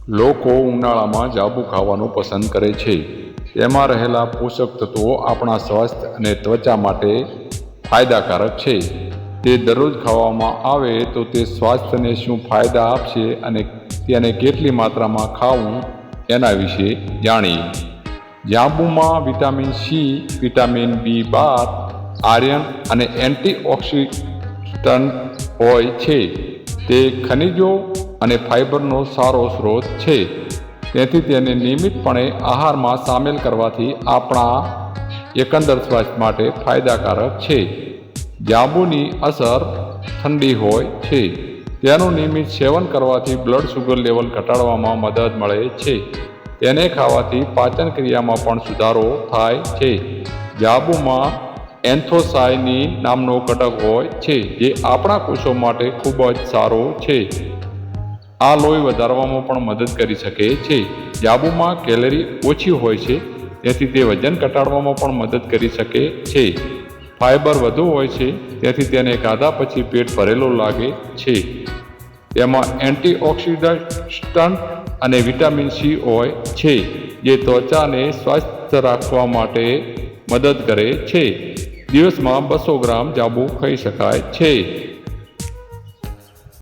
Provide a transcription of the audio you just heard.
લોકો ઉનાળામાં જાંબુ ખાવાનું પસંદ કરે છે. તેમાં રહેલા પોષક તત્વો આપણા સ્વાસ્થ્ય અને ત્વચા માટે ફાયદાકારક છે. તે દરરોજ ખાવામાં આવે તો તે સ્વાસ્થ્યને શું ફાયદા આપશે અને તેને કેટલી માત્રામાં ખાવું એના વિશે જાણીએ. જાંબુમાં વિટામિન સી, વિટામિન બી12, આયર્ન અને એન્ટીઓક્સિડન્ટ હોય છે. તે ખનિજો અને ફાઇબરનો સારો સ્ત્રોત છે. તેથી તેને નિયમિતપણે આહારમાં સામેલ કરવાથી આપણા એકંદર સ્વાસ્થ્ય માટે ફાયદાકારક છે. જાંબુની અસર ઠંડી હોય છે. તેનું નિયમિત સેવન કરવાથી બ્લડ શુગર લેવલ ઘટાડવામાં મદદ મળે છે. તેને ખાવાથી પાચન ક્રિયામાં પણ સુધારો થાય છે. જાંબુમાં એન્થોસાયનિન નામનો ઘટક હોય છે, જે આપણા કોષો માટે ખૂબ જ સારો છે. આ લોહી વધારવામાં પણ મદદ કરી શકે છે. જાંબુમાં કેલરી ઓછી હોય છે, તેથી તે વજન ઘટાડવામાં પણ મદદ કરી શકે છે. ફાઇબર વધુ હોય છે, તેથી તેને ખાધા પછી પેટ ભરેલું લાગે છે. તેમાં એન્ટીઓક્સિડન્ટ અને વિટામિન સી હોય છે, જે ત્વચાને સ્વસ્થ રાખવા માટે મદદ કરે છે. દિવસમાં 200 ગ્રામ જાંબુ ખાઈ શકાય છે.